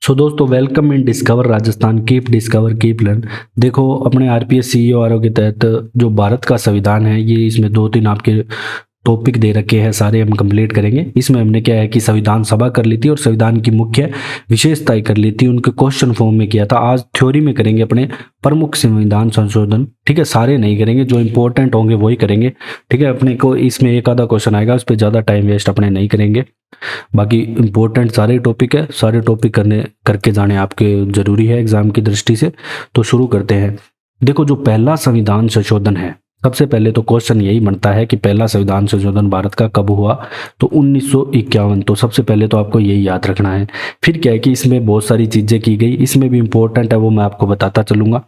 सो दोस्तों, welcome in discover Rajasthan. Keep discover keep learn. देखो, अपने आरपीएस सीईओ आरओ के तहत जो भारत का संविधान है, ये इसमें 2-3 आपके टॉपिक दे रखे हैं, सारे हम कंप्लीट करेंगे। इसमें हमने क्या है कि संविधान सभा कर ली थी और संविधान की मुख्य विशेषताएं कर ली थी, उनके क्वेश्चन फॉर्म में किया था। आज थ्योरी में करेंगे अपने प्रमुख संविधान संशोधन। ठीक है, सारे नहीं करेंगे, जो इंपॉर्टेंट होंगे वही करेंगे। ठीक है, अपने को इसमें एक आधा क्वेश्चन आएगा, उस पर ज़्यादा टाइम वेस्ट अपने नहीं करेंगे। बाकी इंपॉर्टेंट सारे टॉपिक है, सारे टॉपिक करके जाने आपके जरूरी है एग्जाम की दृष्टि से। तो शुरू करते हैं। देखो, जो पहला संविधान संशोधन है, सबसे पहले तो क्वेश्चन यही बनता है कि पहला संविधान संशोधन भारत का कब हुआ, तो 1951। तो सबसे पहले तो आपको यही याद रखना है। फिर क्या है कि इसमें बहुत सारी चीजें की गई, इसमें भी इंपॉर्टेंट है, वो मैं आपको बताता चलूंगा।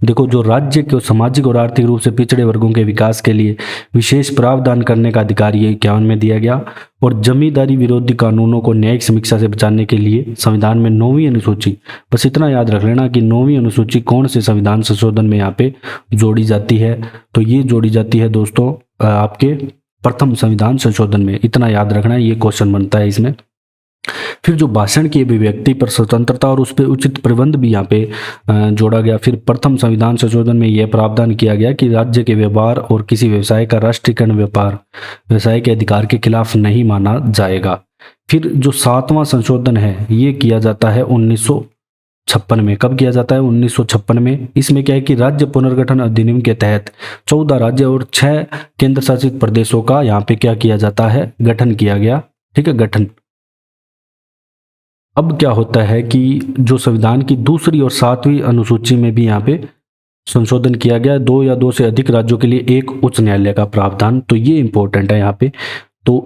देखो, जो राज्य के सामाजिक और आर्थिक रूप से पिछड़े वर्गों के विकास के लिए विशेष प्रावधान करने का अधिकार ये 51 में दिया गया। और जमींदारी विरोधी कानूनों को न्यायिक समीक्षा से बचाने के लिए संविधान में 9वीं अनुसूची, बस इतना याद रख लेना कि 9वीं अनुसूची कौन से संविधान संशोधन में यहाँ पे जोड़ी जाती है, तो ये जोड़ी जाती है दोस्तों आपके प्रथम संविधान संशोधन में। इतना याद रखना है, ये क्वेश्चन बनता है इसमें। फिर जो भाषण की अभिव्यक्ति पर स्वतंत्रता और उस पर उचित प्रबंध भी यहाँ पे जोड़ा गया। फिर प्रथम संविधान संशोधन में यह प्रावधान किया गया कि राज्य के व्यवहार और किसी व्यवसाय का राष्ट्रीयकरण व्यवसाय के अधिकार के खिलाफ नहीं माना जाएगा। फिर जो 7वां संशोधन है, ये किया जाता है 1956 में। कब किया जाता है? 1956 में। इसमें क्या है कि राज्य पुनर्गठन अधिनियम के तहत 14 राज्य और 6 केंद्र शासित प्रदेशों का यहाँ पे क्या किया जाता है, गठन किया गया। ठीक है, गठन। अब क्या होता है कि जो संविधान की दूसरी और 7वीं अनुसूची में भी यहाँ पे संशोधन किया गया, 2 या 2 से अधिक राज्यों के लिए एक उच्च न्यायालय का प्रावधान। तो ये इंपॉर्टेंट है यहाँ पे। तो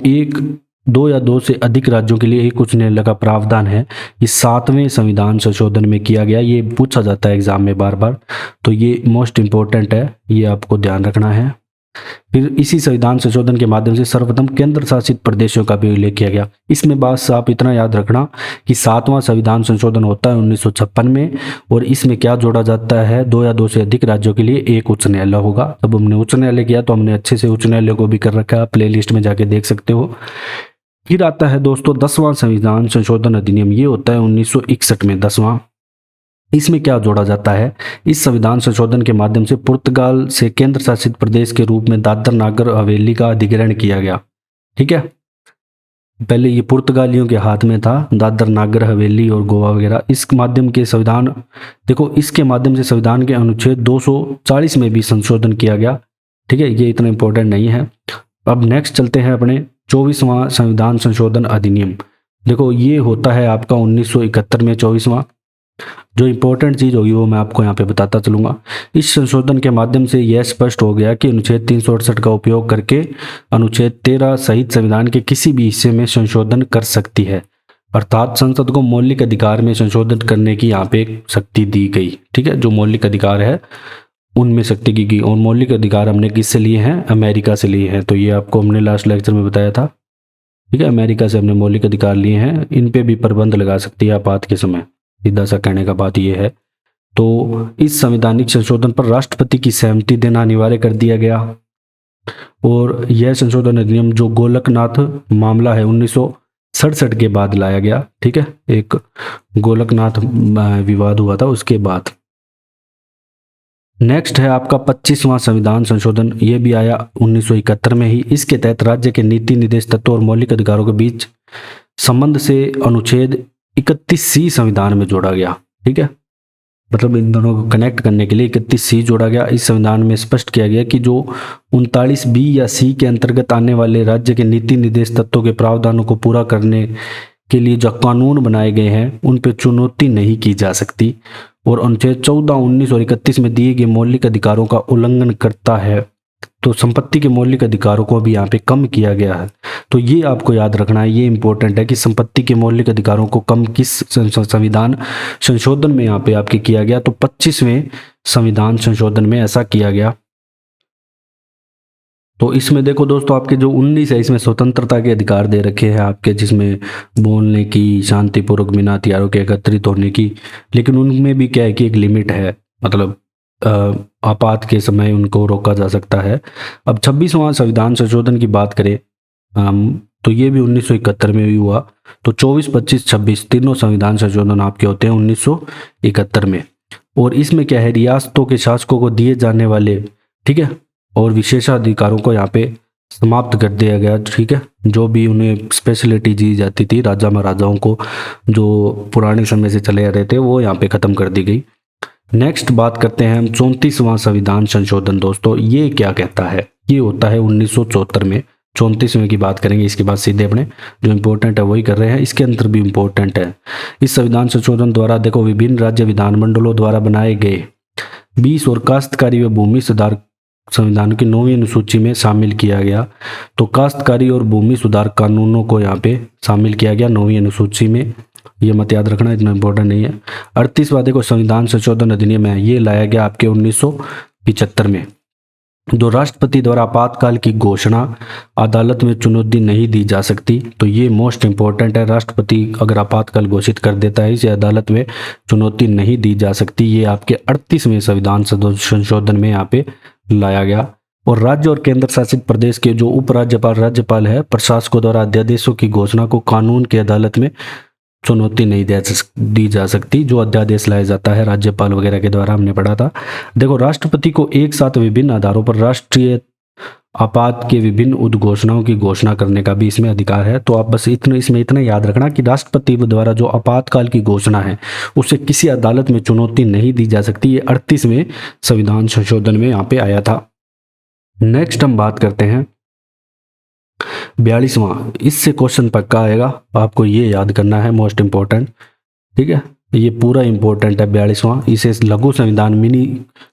2 या 2 से अधिक राज्यों के लिए एक उच्च न्यायालय का प्रावधान है, ये 7वें संविधान संशोधन में किया गया। ये पूछा जाता है एग्जाम में बार बार, तो ये मोस्ट इंपॉर्टेंट है, ये आपको ध्यान रखना है। फिर इसी संविधान संशोधन के माध्यम से सर्वप्रथम केंद्र शासित प्रदेशों का भी उल्लेख किया गया। इसमें बस आप इतना याद रखना कि 7वां संविधान संशोधन होता है 1956 में, और इसमें क्या जोड़ा जाता है, 2 या 2 से अधिक राज्यों के लिए एक उच्च न्यायालय होगा। तब हमने उच्च न्यायालय किया, तो हमने अच्छे से उच्च न्यायालय को भी कर रखा है, प्ले लिस्ट में जाके देख सकते हो। फिर आता है दोस्तों 10वां संविधान संशोधन अधिनियम, ये होता है 1961 में 10वां। इसमें क्या जोड़ा जाता है, इस संविधान संशोधन के माध्यम से पुर्तगाल से केंद्र शासित प्रदेश के रूप में दादर नागर हवेली का अधिग्रहण किया गया। ठीक है, पहले ये पुर्तगालियों के हाथ में था, दादर नागर हवेली और गोवा वगैरह। इस माध्यम के संविधान, देखो, इसके माध्यम से संविधान के अनुच्छेद 240 में भी संशोधन किया गया। ठीक है, ये इतना इंपॉर्टेंट नहीं है। अब नेक्स्ट चलते हैं अपने 24वां संविधान संशोधन अधिनियम। देखो, ये होता है आपका 1971 में 24वां। जो इंपॉर्टेंट चीज होगी वो मैं आपको यहाँ पे बताता चलूंगा। इस संशोधन के माध्यम से यह स्पष्ट हो गया कि अनुच्छेद 368 का उपयोग करके अनुच्छेद 13 सहित संविधान के किसी भी हिस्से में संशोधन कर सकती है, अर्थात संसद को मौलिक अधिकार में संशोधन करने की यहाँ पे शक्ति दी गई। ठीक है, जो मौलिक अधिकार है उनमें शक्ति की गई। और मौलिक अधिकार हमने किससे लिए हैं? अमेरिका से लिए हैं। तो ये आपको हमने लास्ट लेक्चर में बताया था। ठीक है, अमेरिका से हमने मौलिक अधिकार लिए हैं, इन पे भी प्रतिबंध लगा सकती है आपात के समय। सीधा सा कहने का बात यह है। तो इस संवैधानिक संशोधन पर राष्ट्रपति की सहमति देना अनिवार्य कर दिया गया। और यह संशोधन अधिनियम जो गोलकनाथ मामला है 1967 के बाद लाया गया। ठीक है, एक गोलकनाथ विवाद हुआ था उसके बाद। नेक्स्ट है आपका 25वां संविधान संशोधन, ये भी आया 1971 में ही। इसके तहत राज्य के नीति निर्देश तत्वों और मौलिक अधिकारों के बीच संबंध से अनुच्छेद 31C संविधान में जोड़ा गया। ठीक है, मतलब इन दोनों को कनेक्ट करने के लिए 31C जोड़ा गया। इस संविधान में स्पष्ट किया गया कि जो 39B या C के अंतर्गत आने वाले राज्य के नीति निर्देश तत्वों के प्रावधानों को पूरा करने के लिए जो कानून बनाए गए हैं उन पर चुनौती नहीं की जा सकती, और अनुच्छेद 14, 19 और 31 में दिए गए मौलिक अधिकारों का उल्लंघन करता है तो संपत्ति के मौलिक अधिकारों को भी यहाँ पे कम किया गया है। तो ये आपको याद रखना है, ये इंपॉर्टेंट है कि संपत्ति के मौलिक अधिकारों को कम किस संविधान संशोधन में यहाँ पे आपके किया गया, तो 25वें संविधान संशोधन में ऐसा किया गया। तो इसमें देखो दोस्तों, आपके जो 19 है इसमें स्वतंत्रता के अधिकार दे रखे हैं आपके, जिसमें बोलने की, शांतिपूर्वक बिना हथियारों के एकत्रित होने की, लेकिन उनमें भी क्या है कि एक लिमिट है, मतलब आपात के समय उनको रोका जा सकता है। अब 26वां संविधान संशोधन की बात करें तो ये भी 1971 में भी हुआ। तो 24, 25, 26 तीनों संविधान संशोधन आपके होते हैं 1971 में। और इसमें क्या है, रियासतों के शासकों को दिए जाने वाले, ठीक है, और विशेषाधिकारों को यहाँ पे समाप्त कर दिया गया, ठीक है। जो भी उन्हें स्पेशलिटी दी जाती थी राजा महाराजाओं को, जो पुराने समय से चले आ रहे थे, वो यहाँ पे खत्म कर दी गई। नेक्स्ट बात करते हैं हम 34वां संविधान संशोधन। दोस्तों ये क्या कहता है, ये होता है 1974 में। 34वें की बात करेंगे, इसके बाद सीधे अपने जो इम्पोर्टेंट है वही कर रहे हैं, इसके अंदर भी इम्पोर्टेंट है। इस संविधान संशोधन द्वारा देखो विभिन्न राज्य विधानमंडलों द्वारा बनाए गए 20 और काश्तकारी व भूमि सुधार संविधान की 9वीं अनुसूची में शामिल किया गया। तो काश्तकारी और भूमि सुधार कानूनों को यहाँ पे शामिल किया गया 9वीं अनुसूची में, ये मत याद रखना, इतना इंपॉर्टेंट नहीं है। 38वां देखो संविधान संशोधन अधिनियम है, ये लाया गया आपके 1975 में। जो राष्ट्रपति द्वारा आपातकाल की घोषणा अदालत में चुनौती नहीं दी जा सकती, तो ये मोस्ट इंपॉर्टेंट है। राष्ट्रपति अगर आपातकाल घोषित कर देता है, इसे अदालत में चुनौती नहीं दी जा सकती, ये आपके 38वें संविधान संशोधन में यहाँ पे लाया गया। और राज्य और केंद्र शासित प्रदेश के जो उपराज्यपाल, राज्यपाल है, प्रशासकों द्वारा अध्यादेशों की घोषणा को कानून की अदालत में चुनौती नहीं दी जा सकती, जो अध्यादेश लाया जाता है राज्यपाल वगैरह के द्वारा, हमने पढ़ा था। देखो राष्ट्रपति को एक साथ विभिन्न आधारों पर राष्ट्रीय आपात के विभिन्न उद्घोषणाओं की घोषणा करने का भी इसमें अधिकार है। तो आप बस इसमें इतना याद रखना कि राष्ट्रपति द्वारा जो आपातकाल की घोषणा है उसे किसी अदालत में चुनौती नहीं दी जा सकती। ये 38वें संविधान संशोधन में यहाँ पे आया था। नेक्स्ट हम बात करते हैं 42वां, इससे क्वेश्चन पक्का आएगा, आपको ये याद करना है, मोस्ट इंपॉर्टेंट, ठीक है। ये पूरा इंपॉर्टेंट है 42वां। इसे लघु संविधान, मिनी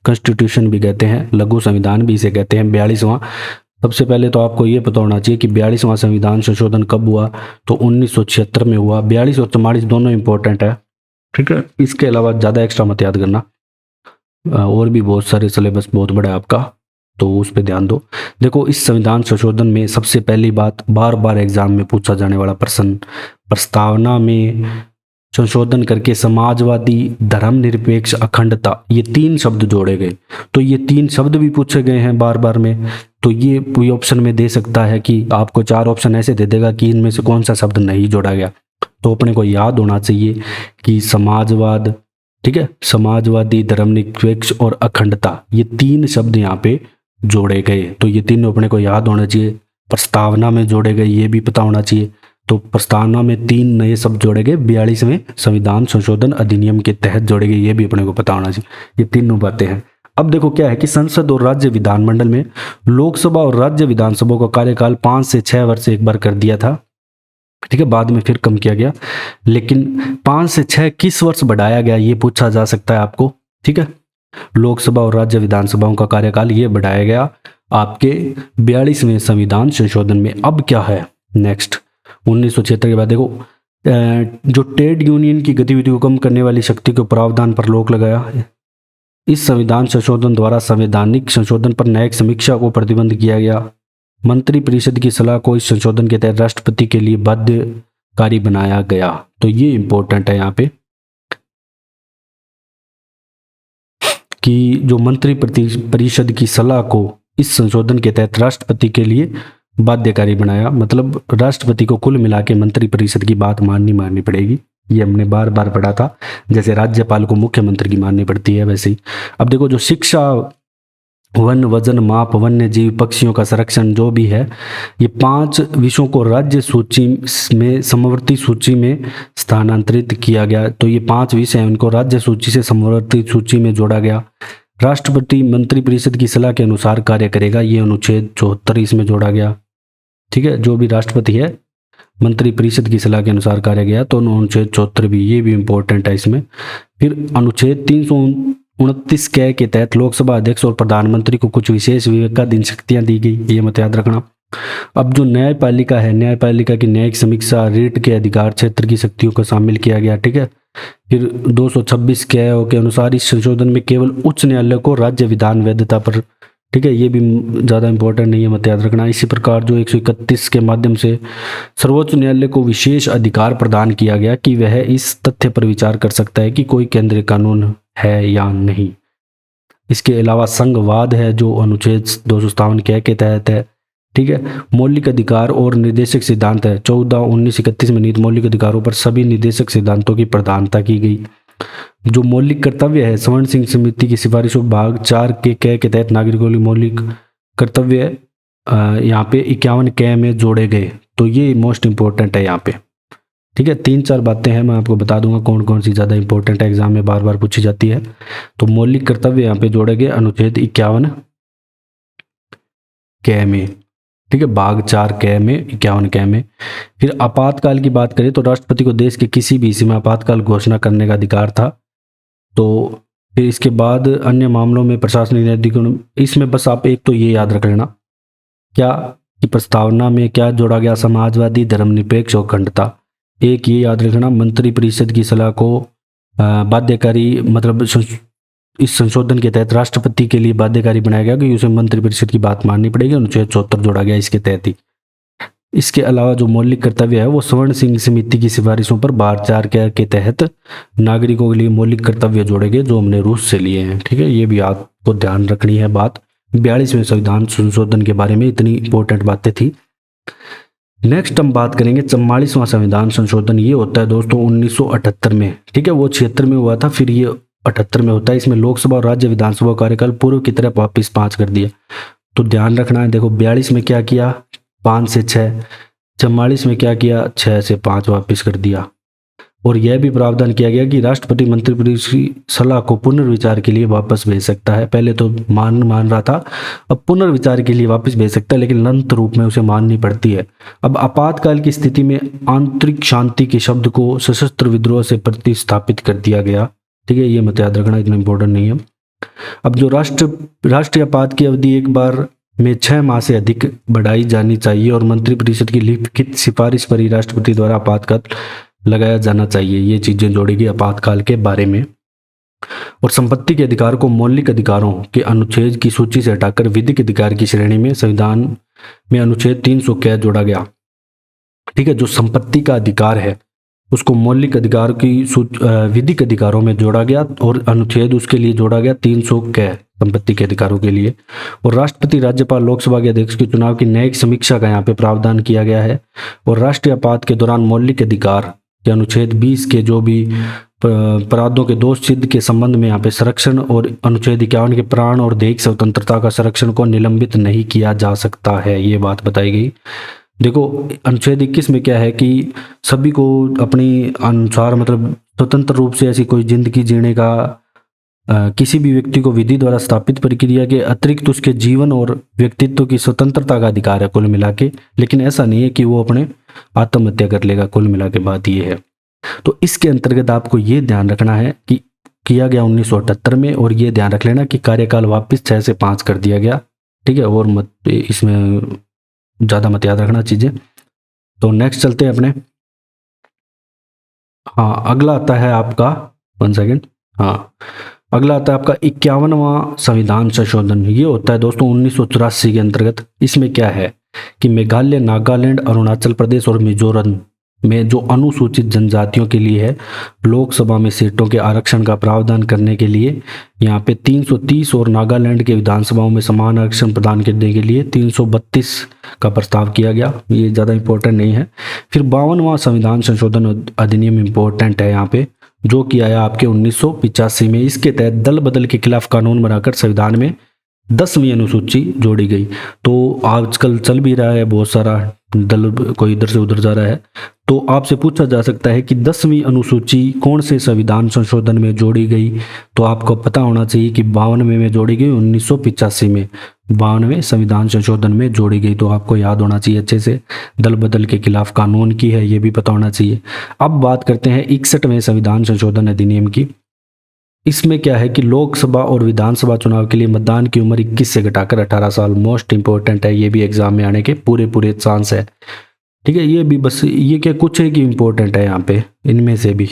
कॉन्स्टिट्यूशन भी कहते हैं, लघु संविधान भी इसे कहते हैं। 42वां, सबसे पहले तो आपको ये पता होना चाहिए कि 42वां संविधान संशोधन कब हुआ, तो 1976 में हुआ। 42 और 44 दोनों इंपॉर्टेंट है, ठीक है। इसके अलावा ज़्यादा एक्स्ट्रा मत याद करना, और भी बहुत सारे सिलेबस बहुत बड़ा है आपका, तो उस पर ध्यान दो। देखो इस संविधान संशोधन में सबसे पहली बात, बार बार एग्जाम में पूछा जाने वाला प्रश्न, प्रस्तावना में संशोधन करके समाजवादी, धर्मनिरपेक्ष, अखंडता, ये 3 शब्द जोड़े गए। तो ये 3 शब्द भी पूछे गए हैं बार बार में। तो ये कोई ऑप्शन में दे सकता है कि आपको 4 ऑप्शन ऐसे दे देगा कि इनमें से कौन सा शब्द नहीं जोड़ा गया। तो अपने को याद होना चाहिए कि समाजवाद, ठीक है, समाजवादी, धर्मनिरपेक्ष और अखंडता, ये 3 शब्द यहाँ पे जोड़े गए। तो ये तीनों अपने को याद होना चाहिए। प्रस्तावना में जोड़े गए, ये भी पता होना चाहिए। तो प्रस्तावना में 3 नए शब्द जोड़े गए 42वें संविधान संशोधन अधिनियम के तहत जोड़े गए, ये भी अपने को पता होना चाहिए। ये तीनों बातें हैं। अब देखो क्या है कि संसद और राज्य विधानमंडल में लोकसभा और राज्य विधानसभा का कार्यकाल 5 से 6 वर्ष एक बार कर दिया था, ठीक है, बाद में फिर कम किया गया। लेकिन 5 से 6 किस वर्ष बढ़ाया गया, ये पूछा जा सकता है आपको, ठीक है। लोकसभा और राज्य विधानसभाओं का कार्यकाल ये बढ़ाया गया आपके 42वें संविधान संशोधन में। अब क्या है नेक्स्ट, 1976 के बाद देखो जो ट्रेड यूनियन की गतिविधि को कम करने वाली शक्ति के प्रावधान पर रोक लगाया। इस संविधान संशोधन द्वारा संवैधानिक संशोधन पर न्यायिक समीक्षा को प्रतिबंध किया गया। मंत्री परिषद की सलाह को इस संशोधन के तहत राष्ट्रपति के लिए बाध्यकारी बनाया गया। तो ये इंपॉर्टेंट है यहाँ पे कि जो मंत्री परिषद की सलाह को इस संशोधन के तहत राष्ट्रपति के लिए बाध्यकारी बनाया, मतलब राष्ट्रपति को कुल मिला के मंत्री परिषद की बात माननी पड़ेगी। ये हमने बार बार पढ़ा था, जैसे राज्यपाल को मुख्यमंत्री की माननी पड़ती है वैसे ही। अब देखो जो शिक्षा, वन, वजन माप, वन्य जीव, पक्षियों का संरक्षण जो भी है, ये 5 विषयों को राज्य सूची में समवर्ती सूची में स्थानांतरित किया गया। तो ये 5 विषय हैं, उनको राज्य सूची से समवर्ती सूची में जोड़ा गया। राष्ट्रपति मंत्री परिषद की सलाह के अनुसार कार्य करेगा, ये अनुच्छेद 74 इसमें जोड़ा गया, ठीक है। जो भी राष्ट्रपति है मंत्री परिषद की सलाह के अनुसार कार्य किया, तो अनुच्छेद 74 भी, ये भी इंपॉर्टेंट है इसमें। फिर अनुच्छेद 329 के तहत लोकसभा अध्यक्ष और प्रधानमंत्री को कुछ विशेष विवेकाधीन शक्तियां दी गई, ये मत याद रखना। अब जो न्यायपालिका है, न्यायपालिका की न्यायिक समीक्षा, रीट के अधिकार क्षेत्र की शक्तियों को शामिल किया गया, ठीक है। फिर 226 के अनुसार इस संशोधन में केवल उच्च न्यायालय को राज्य विधान वैधता पर, ठीक है, ये भी ज़्यादा इंपॉर्टेंट नहीं है, मत याद रखना। इसी प्रकार जो 131 के माध्यम से सर्वोच्च न्यायालय को विशेष अधिकार प्रदान किया गया कि वह इस तथ्य पर विचार कर सकता है कि कोई केंद्रीय कानून है या नहीं। इसके अलावा संघवाद है जो अनुच्छेद 257 के तहत है, ठीक है। मौलिक अधिकार और निर्देशक सिद्धांत है 14/1931 में नीति मौलिक अधिकारों पर सभी निर्देशक सिद्धांतों की प्रधानता की गई। जो मौलिक कर्तव्य है स्वर्ण सिंह समिति की सिफारिशों भाग 4 के क के तहत नागरिकों के मौलिक कर्तव्य यहाँ पे 51 क में जोड़े गए। तो ये मोस्ट इंपॉर्टेंट है यहाँ पे, ठीक है। 3-4 बातें हैं, मैं आपको बता दूंगा कौन कौन सी ज़्यादा इंपॉर्टेंट है, एग्जाम में बार बार पूछी जाती है। तो मौलिक कर्तव्य यहाँ पे जोड़े गए अनुच्छेद 51 क में, ठीक है, भाग 4 क में 51 क में। फिर आपातकाल की बात करें तो राष्ट्रपति को देश के किसी भी हिस्से में आपातकाल घोषणा करने का अधिकार था। तो फिर इसके बाद अन्य मामलों में प्रशासनिक न्यायाधिकरण, इसमें बस आप एक तो ये याद रख लेना क्या कि प्रस्तावना में क्या जोड़ा गया, समाजवादी, धर्मनिरपेक्ष और अखंडता। एक ये याद रखना मंत्रिपरिषद की सलाह को बाध्यकारी, मतलब इस संशोधन के तहत राष्ट्रपति के लिए बाध्यकारी बनाया गया कि उसे मंत्रिपरिषद की बात माननी पड़ेगी, अनुच्छेद 74 जोड़ा गया इसके तहत ही। इसके अलावा जो मौलिक कर्तव्य है वो स्वर्ण सिंह समिति की सिफारिशों पर भाग 4 के तहत नागरिकों के लिए मौलिक कर्तव्य जोड़े गए जो हमने रूस से लिए हैं, ठीक है। ये भी आपको ध्यान रखनी है बात। 42वें संविधान संशोधन के बारे में इतनी इंपॉर्टेंट बातें थी। नेक्स्ट हम बात करेंगे 44वां संविधान संशोधन। ये होता है दोस्तों 1978 में, ठीक है। वो 76 में हुआ था, फिर ये 78 में होता है। इसमें लोकसभा और राज्य विधानसभा कार्यकाल पूर्व की तरह वापिस 5 कर दिया। तो ध्यान रखना है, देखो 42 में क्या किया 5 से 6, 44 में क्या किया 6 से 5 वापिस कर दिया। और यह भी प्रावधान किया गया कि राष्ट्रपति मंत्रिपरिषद की सलाह को पुनर्विचार के लिए वापस भेज सकता है। पहले तो मान रहा था, अब पुनर्विचार के लिए वापस भेज सकता है, लेकिन अंत रूप में उसे माननी पड़ती है। अब आपातकाल की स्थिति में आंतरिक शांति के शब्द को सशस्त्र विद्रोह से प्रतिस्थापित कर दिया गया, ठीक है। ये मत याद रखना, इतना इंपॉर्टेंट नहीं है। अब जो राष्ट्रीय आपात की अवधि एक बार में 6 माह से अधिक बढ़ाई जानी चाहिए और मंत्रिपरिषद की लिखित सिफारिश पर ही राष्ट्रपति द्वारा आपातकाल लगाया जाना चाहिए। ये चीजें जोड़ी गई आपातकाल के बारे में। और संपत्ति के अधिकार को मौलिक अधिकारों के अनुच्छेद की सूची से हटाकर विधिक अधिकार की श्रेणी में संविधान में अनुच्छेद 300 क जोड़ा गया, ठीक है। जो संपत्ति का अधिकार है उसको मौलिक अधिकार की विधिक अधिकारों में जोड़ा गया और अनुच्छेद उसके लिए जोड़ा गया 300 क संपत्ति के अधिकारों के लिए। और राष्ट्रपति, राज्यपाल, लोकसभा के अध्यक्ष के चुनाव की न्यायिक समीक्षा का यहाँ पे प्रावधान किया गया है। और राष्ट्रीय आपात के दौरान मौलिक अधिकार के अनुच्छेद 20 के जो भी अपराधों के दोष सिद्ध के संबंध में यहाँ पे संरक्षण और अनुच्छेद 51 के प्राण और दैहिक स्वतंत्रता का संरक्षण को निलंबित नहीं किया जा सकता है, ये बात बताई गई। देखो अनुच्छेद 21 में क्या है कि सभी को अपनी अनुसार, मतलब स्वतंत्र रूप से ऐसी कोई जिंदगी जीने का किसी भी व्यक्ति को विधि द्वारा स्थापित प्रक्रिया के अतिरिक्त उसके जीवन और व्यक्तित्व की स्वतंत्रता का अधिकार है कुल मिला के। लेकिन ऐसा नहीं है कि वो अपने आत्महत्या कर लेगा, कुल मिला के बात ये है। तो इसके अंतर्गत आपको ये ध्यान रखना है कि किया गया 1978 में, और ये ध्यान रख लेना कि कार्यकाल वापस 6 से 5 कर दिया गया, ठीक है। और मत इसमें ज़्यादा मत याद रखना चीज़ें। तो नेक्स्ट चलते हैं अपने, हाँ अगला आता है आपका 1 सेकेंड, हाँ अगला आता है आपका 51वां संविधान संशोधन। ये होता है दोस्तों 1984 के अंतर्गत। इसमें क्या है कि मेघालय, नागालैंड, अरुणाचल प्रदेश और मिजोरम में जो अनुसूचित जनजातियों के लिए है, लोकसभा में सीटों के आरक्षण का प्रावधान करने के लिए यहाँ पे 330 और नागालैंड के विधानसभाओं में समान आरक्षण प्रदान करने के लिए 332 का प्रस्ताव किया गया। ये ज़्यादा इंपॉर्टेंट नहीं है। फिर 52वां संविधान संशोधन अधिनियम इंपॉर्टेंट है यहाँ पे, जो कि आया आपके 1985 में। इसके तहत दल बदल के खिलाफ कानून बनाकर संविधान में 10वीं अनुसूची जोड़ी गई। तो आजकल चल भी रहा है, बहुत सारा दल कोई इधर से उधर जा रहा है। तो आपसे पूछा जा सकता है कि 10वीं अनुसूची कौन से संविधान संशोधन में जोड़ी गई, तो आपको पता होना चाहिए कि 52वें में जोड़ी गई, 1985 में 52वें संविधान संशोधन में जोड़ी गई। तो आपको याद होना चाहिए अच्छे से, दल बदल के खिलाफ कानून की है, ये भी पता होना चाहिए। अब बात करते हैं 61वें संविधान संशोधन अधिनियम की। इसमें क्या है कि लोकसभा और विधानसभा चुनाव के लिए मतदान की उम्र 21 से घटाकर 18 साल, मोस्ट इंपॉर्टेंट है, ये भी एग्जाम में आने के पूरे चांस है, ठीक है। ये भी बस ये क्या कुछ है कि इंपॉर्टेंट है यहाँ पे इनमें से भी।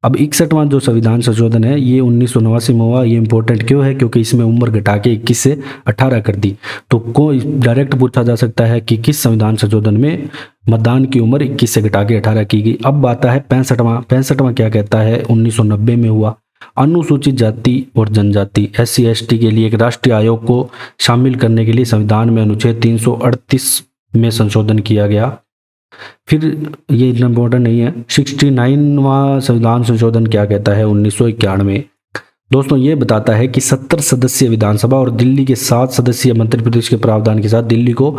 अब 61वां जो संविधान संशोधन है ये 1989 में हुआ। ये इंपॉर्टेंट क्यों है? क्योंकि इसमें उम्र घटा के 21 से 18 कर दी। तो कोई डायरेक्ट पूछा जा सकता है कि किस संविधान संशोधन में मतदान की उम्र 21 से घटा के 18 की गई। अब आता है 65वां क्या कहता है, 1990 में हुआ। अनुसूचित जाति और जनजाति SC/ST के लिए एक राष्ट्रीय आयोग को शामिल करने के लिए संविधान में अनुच्छेद 338 में संशोधन किया गया। फिर ये इतना इम्पोर्टेंट नहीं है, 69वां संविधान संशोधन क्या कहता है 1991। दोस्तों ये बताता है कि 70 सदस्यीय विधानसभा और दिल्ली के 7 सदस्यीय मंत्रिपरिषद के प्रावधान के साथ दिल्ली को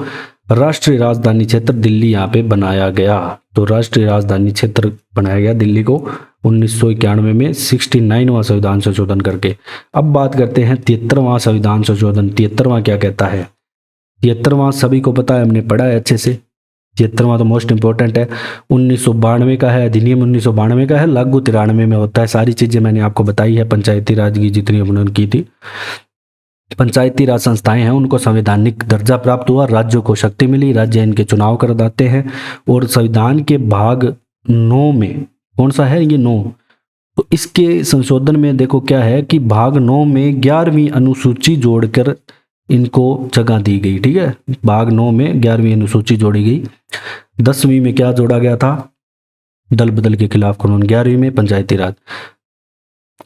राष्ट्रीय राजधानी क्षेत्र दिल्ली यहाँ पे बनाया गया। तो राष्ट्रीय राजधानी क्षेत्र बनाया गया दिल्ली को 1991 में 69वां संविधान संशोधन करके। अब बात करते हैं 73वां संविधान संशोधन। 73वां क्या कहता है? 73वां सभी को पता है, हमने पढ़ा है अच्छे से। 73वां तो मोस्ट इंपॉर्टेंट है, 1992 का है, अधिनियम 1992 का है, लागू 93 में होता है। सारी चीजें मैंने आपको बताई है पंचायती राज की जितनी उन्होंने की थी। पंचायती राज संस्थाएं हैं उनको संवैधानिक दर्जा प्राप्त हुआ, राज्यों को शक्ति मिली, राज्य इनके चुनाव करवाते हैं। और संविधान के भाग 9 में कौन सा है ये 9, तो इसके संशोधन में देखो क्या है कि भाग 9 में 11वीं अनुसूची जोड़कर इनको जगह दी गई। ठीक है, भाग 9 में 11वीं अनुसूची जोड़ी गई। 10वीं में क्या जोड़ा गया था? दल बदल के खिलाफ कानून। 11वीं में पंचायती राज।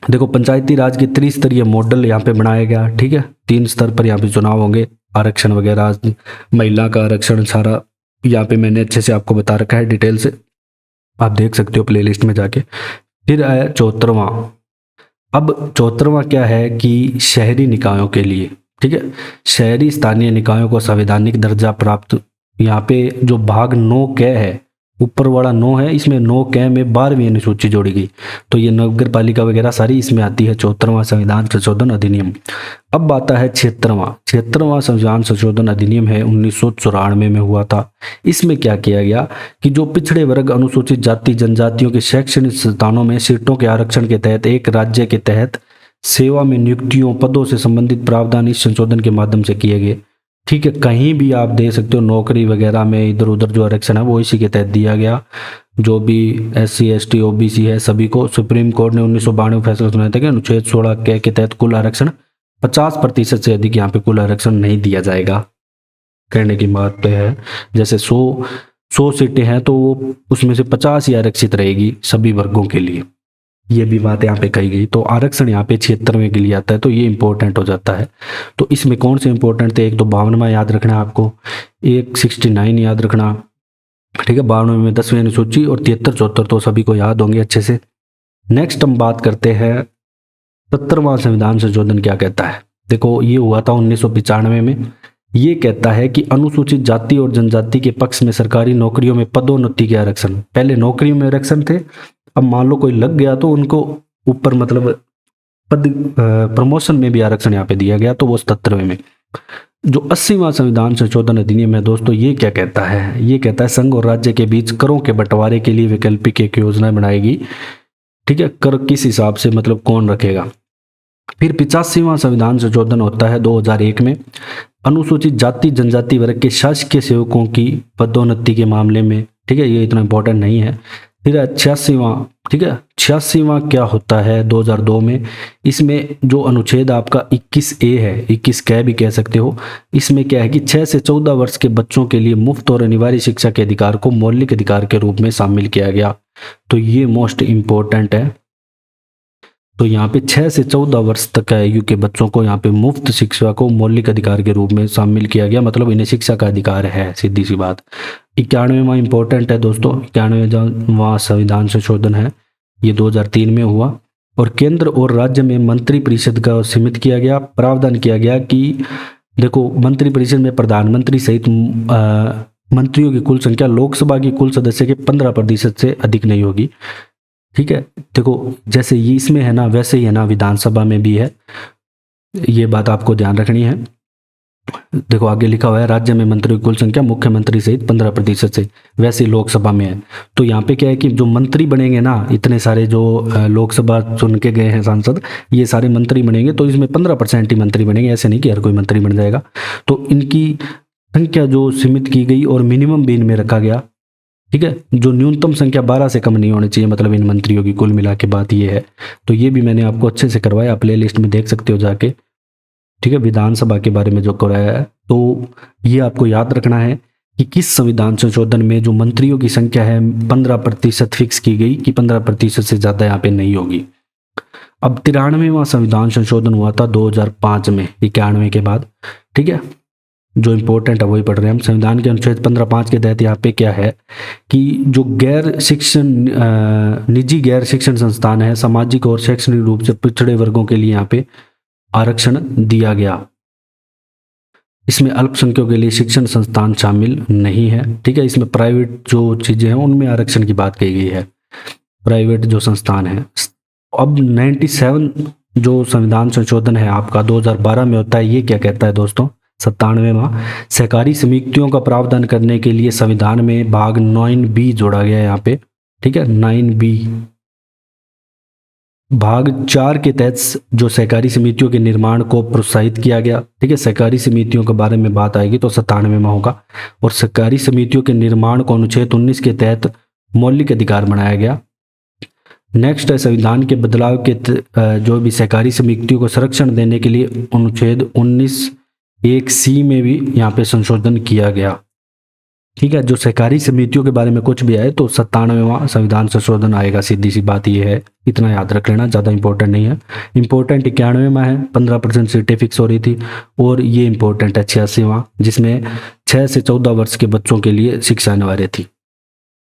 देखो पंचायती राज के त्रिस्तरीय मॉडल यहाँ पे बनाया गया। ठीक है, 3 स्तर पर यहाँ पे चुनाव होंगे, आरक्षण वगैरह, महिला का आरक्षण, सारा यहाँ पे मैंने अच्छे से आपको बता रखा है डिटेल से, आप देख सकते हो प्लेलिस्ट में जाके। फिर आया 74वां। अब 74वां क्या है कि शहरी निकायों के लिए, ठीक है, शहरी स्थानीय निकायों को संवैधानिक दर्जा प्राप्त। यहाँ पे जो भाग 9 क है, ऊपर वाला 9 है, इसमें 9 क में 12वीं अनुसूची जोड़ी गई, तो ये नगर पालिका वगैरह सारी इसमें आती है। 74वां संविधान संशोधन अधिनियम। अब आता है 76वां संविधान संशोधन अधिनियम है, 1994 में हुआ था। इसमें क्या किया गया कि जो पिछड़े वर्ग, अनुसूचित जाति, जनजातियों के शैक्षणिक संस्थानों में सीटों के आरक्षण के तहत एक राज्य के तहत सेवा में नियुक्तियों, पदों से संबंधित प्रावधान इस संशोधन के माध्यम से किए गए। ठीक है, कहीं भी आप दे सकते हो, नौकरी वगैरह में इधर उधर जो आरक्षण है वो इसी के तहत दिया गया। जो भी SC/ST OBC है सभी को सुप्रीम कोर्ट ने 1992 में फैसला सुनाया था कि अनुच्छेद 16 के तहत कुल आरक्षण 50% से अधिक यहाँ पे कुल आरक्षण नहीं दिया जाएगा। कहने की बात पे है, जैसे 100 सीटें हैं तो वो उसमें से 50 ही आरक्षित रहेगी सभी वर्गों के लिए। ये भी बात यहाँ पे कही गई। तो आरक्षण यहाँ पे 76वें के लिए आता है, तो ये इंपॉर्टेंट हो जाता है। तो इसमें कौन से इंपॉर्टेंट थे? एक तो 52वां याद रखना है आपको, एक 69 याद रखना। ठीक है, 52वें में 10वीं अनुसूची और 73, 74 तो सभी को याद होंगे अच्छे से। नेक्स्ट हम बात करते हैं 70वां संविधान संशोधन क्या कहता है। देखो ये हुआ था 1995 में। ये कहता है कि अनुसूचित जाति और जनजाति के पक्ष में सरकारी नौकरियों में पदोन्नति के आरक्षण, पहले नौकरियों में आरक्षण थे, अब मान लो कोई लग गया तो उनको ऊपर मतलब पद प्रमोशन में भी आरक्षण यहाँ पे दिया गया, तो वो 77वें में। जो 80वां संविधान संशोधन अधिनियम है दोस्तों, ये क्या कहता है? ये कहता है संघ और राज्य के बीच करों के बंटवारे के लिए वैकल्पिक एक योजना बनाएगी। ठीक है, कर किस हिसाब से, मतलब कौन रखेगा। फिर 85वां संविधान संशोधन होता है 2001 में, अनुसूचित जाति जनजाति वर्ग के शासकीय सेवकों की पदोन्नति के मामले में। ठीक है, ये इतना इंपॉर्टेंट नहीं है। फिर 86वां, ठीक है, 86वां क्या होता है 2002 में। इसमें जो अनुच्छेद आपका 21A है, 21 क भी कह सकते हो, इसमें क्या है कि 6 से 14 वर्ष के बच्चों के लिए मुफ्त और अनिवार्य शिक्षा के अधिकार को मौलिक अधिकार के रूप में शामिल किया गया। तो ये मोस्ट इंपॉर्टेंट है। तो यहाँ पे 6 से 14 वर्ष तक आयु के बच्चों को यहाँ पे मुफ्त शिक्षा को मौलिक अधिकार के रूप में शामिल किया गया, मतलब इन्हें शिक्षा का अधिकार है, सीधी सी बात। 91वां इंपॉर्टेंट है दोस्तों, 91वां संविधान संशोधन है, ये 2003 में हुआ। और केंद्र और राज्य में मंत्री परिषद का सीमित किया गया। प्रावधान किया गया कि देखो मंत्री परिषद में प्रधानमंत्री सहित मंत्रियों की कुल संख्या लोकसभा की कुल सदस्य के 15% से अधिक नहीं होगी। ठीक है, देखो जैसे ये इसमें है ना, वैसे ही है ना विधानसभा में भी है, ये बात आपको ध्यान रखनी है। देखो आगे लिखा हुआ है राज्य में मंत्रियों की कुल संख्या मुख्यमंत्री सहित 15% से, वैसे ही लोकसभा में है। तो यहाँ पे क्या है कि जो मंत्री बनेंगे ना, इतने सारे जो लोकसभा चुन के गए हैं सांसद, ये सारे मंत्री बनेंगे, तो इसमें 15% ही मंत्री बनेंगे, ऐसे नहीं कि हर कोई मंत्री बन जाएगा। तो इनकी संख्या जो सीमित की गई और मिनिमम भी इनमें रखा गया। ठीक है, जो न्यूनतम संख्या 12 से कम नहीं होनी चाहिए, मतलब इन मंत्रियों की कुल मिला के बात ये है। तो ये भी मैंने आपको अच्छे से करवाया, प्ले लिस्ट में देख सकते हो जाके। ठीक है, विधानसभा के बारे में जो कराया है, तो ये आपको याद रखना है कि किस संविधान संशोधन में जो मंत्रियों की संख्या है 15% फिक्स की गई कि 15% से ज़्यादा यहाँ पे नहीं होगी। अब 93वां संविधान संशोधन हुआ था 2005 में, 91 के बाद। ठीक है, जो इम्पोर्टेंट है वही पढ़ रहे हैं हम। संविधान के अनुच्छेद 15(5) के तहत यहाँ पे क्या है कि जो निजी गैर शिक्षण संस्थान है, सामाजिक और शैक्षणिक रूप से पिछड़े वर्गों के लिए यहाँ पे आरक्षण दिया गया। इसमें अल्पसंख्यकों के लिए शिक्षण संस्थान शामिल नहीं है। ठीक है, इसमें प्राइवेट जो चीजें हैं उनमें आरक्षण की बात कही गई है, प्राइवेट जो संस्थान है। अब 97 जो संविधान संशोधन है आपका 2012 में होता है, ये क्या कहता है दोस्तों? 97वां, सहकारी समितियों का प्रावधान करने के लिए संविधान में भाग 9B जोड़ा गया है यहाँ पे। ठीक है, 9B भाग 4 के तहत जो सहकारी समितियों के निर्माण को प्रोत्साहित किया गया। ठीक है, सहकारी समितियों के बारे में बात आएगी तो 97 में होगा। और सहकारी समितियों के निर्माण को अनुच्छेद 19 के तहत मौलिक अधिकार बनाया गया। नेक्स्ट है संविधान के बदलाव के जो भी सहकारी समितियों को संरक्षण देने के लिए अनुच्छेद 19(1)(c) में भी यहाँ पे संशोधन किया गया। ठीक है, जो सहकारी समितियों के बारे में कुछ भी आए तो 97वां संविधान संशोधन आएगा, सीधी सी बात ये है, इतना याद रख लेना, ज़्यादा इंपॉर्टेंट नहीं है। इंपॉर्टेंट 91वां है, 15% सीटें फिक्स हो रही थी। और ये इंपॉर्टेंट है 86वां, जिसमें 6 से 14 वर्ष के बच्चों के लिए शिक्षा अनिवार्य थी,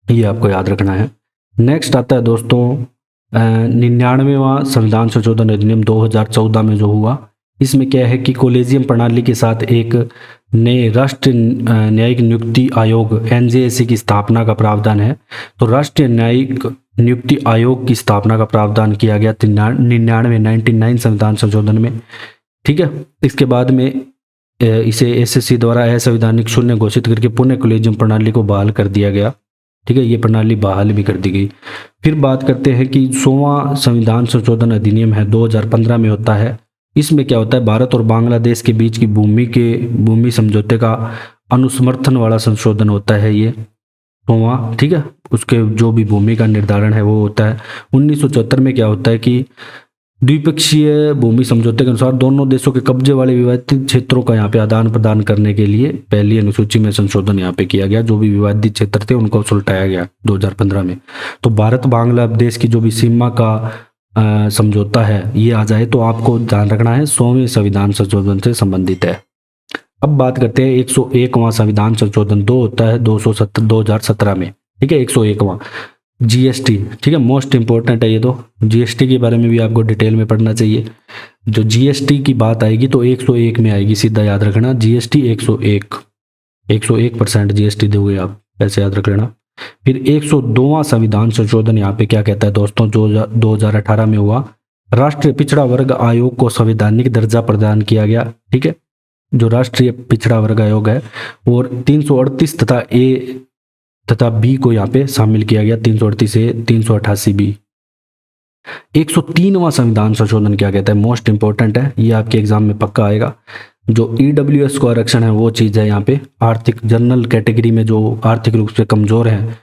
ये आपको याद रखना है। नेक्स्ट आता है दोस्तों 99वां संविधान संशोधन अधिनियम 2014 में जो हुआ, इसमें क्या है कि कॉलेजियम प्रणाली के साथ एक नए राष्ट्रीय न्यायिक नियुक्ति आयोग NJSC की स्थापना का प्रावधान है। तो राष्ट्रीय न्यायिक नियुक्ति आयोग की स्थापना का प्रावधान किया गया 99 संविधान संशोधन में। ठीक है, इसके बाद में इसे SSC द्वारा असंवैधानिक शून्य घोषित करके पुनः कॉलेजियम प्रणाली को बहाल कर दिया गया। ठीक है, ये प्रणाली बहाल भी कर दी गई। फिर बात करते हैं कि 100वां संविधान संशोधन अधिनियम है 2015 में होता है। इसमें क्या होता है, भारत और बांग्लादेश के बीच की भूमि समझौते का अनुसमर्थन वाला संशोधन होता है ये 100वां। ठीक है, उसके जो भी भूमि का निर्धारण है वो होता है। 1974 में क्या होता है कि द्विपक्षीय भूमि समझौते के अनुसार दोनों देशों के कब्जे वाले विवादित क्षेत्रों का यहाँ पे आदान प्रदान करने के लिए पहली अनुसूची में संशोधन यहाँ पे किया गया। जो भी विवादित क्षेत्र थे उनको सुलटाया गया 2015 में। तो भारत बांग्लादेश की जो भी सीमा का समझौता है ये आ जाए तो आपको ध्यान रखना है 100वें संविधान संशोधन से संबंधित है। अब बात करते हैं 101वां संविधान संशोधन 2 होता है 2017 में। ठीक है, 101वां GST। ठीक है, मोस्ट इंपॉर्टेंट है ये तो। GST के बारे में भी आपको डिटेल में पढ़ना चाहिए। जो GST की बात आएगी तो 101 में आएगी, सीधा याद रखना। GST 101% GST दोगे आप, ऐसे याद रख लेना। फिर 102वां संविधान संशोधन यहाँ पे क्या कहता है दोस्तों, जो 2018 में हुआ, राष्ट्रीय पिछड़ा वर्ग आयोग को संवैधानिक दर्जा प्रदान किया गया। ठीक है, जो राष्ट्रीय पिछड़ा वर्ग आयोग है, और 338 तथा A तथा B को यहाँ पे शामिल किया गया, 338 से 388 B। 103वां संविधान संशोधन क्या कहता है, मोस्ट इंपॉर्टेंट है, ये आपके एग्जाम में पक्का आएगा। जो EWS को आरक्षण है वो चीज़ है यहाँ पे, आर्थिक जनरल कैटेगरी में जो आर्थिक रूप से कमजोर हैं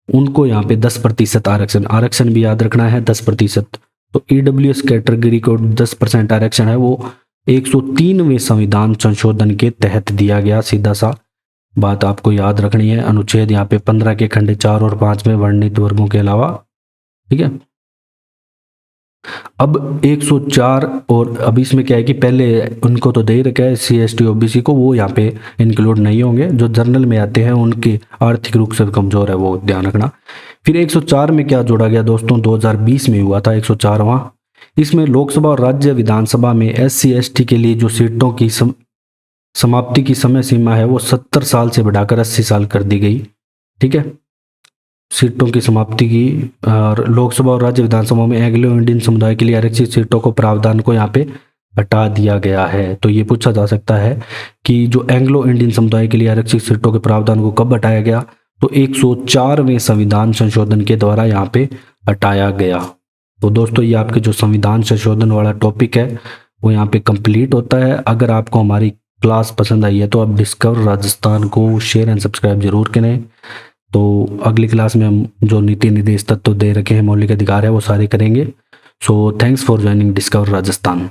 उनको यहाँ पे 10% आरक्षण भी याद रखना है, 10%। तो EWS कैटेगरी को 10% आरक्षण है, वो 103वें संविधान संशोधन के तहत दिया गया। सीधा सा बात आपको याद रखनी है। अनुच्छेद यहाँ पे 15 के खंड 4 और 5 में वर्णित वर्गों के अलावा। ठीक है, अब 104 और अब इसमें क्या है कि पहले उनको तो दे ही रखा है CST OBC को, वो यहाँ पे इंक्लूड नहीं होंगे। जो जर्नल में आते हैं उनके आर्थिक रूप से कमजोर है, वो ध्यान रखना। फिर 104 में क्या जोड़ा गया दोस्तों, 2020 में हुआ था 104वां। इसमें लोकसभा और राज्य विधानसभा में SC ST के लिए जो सीटों की समाप्ति की समय सीमा है वो 70 साल से बढ़ाकर 80 साल कर दी गई। ठीक है, सीटों की समाप्ति की। और लोकसभा और राज्य विधानसभा में एंग्लो इंडियन समुदाय के लिए आरक्षित सीटों को प्रावधान को यहाँ पे हटा दिया गया है। तो ये पूछा जा सकता है कि जो एंग्लो इंडियन समुदाय के लिए आरक्षित सीटों के प्रावधान को कब हटाया गया, तो 104वें संविधान संशोधन के द्वारा यहाँ पे हटाया गया। तो दोस्तों ये आपके जो संविधान संशोधन वाला टॉपिक है वो यहाँ पे कंप्लीट होता है। अगर आपको हमारी क्लास पसंद आई है तो आप डिस्कवर राजस्थान को शेयर एंड सब्सक्राइब जरूर करें। तो अगली क्लास में हम जो नीति निर्देश तत्व दे रखे हैं, मौलिक अधिकार है, वो सारे करेंगे। So thanks for joining discover Rajasthan.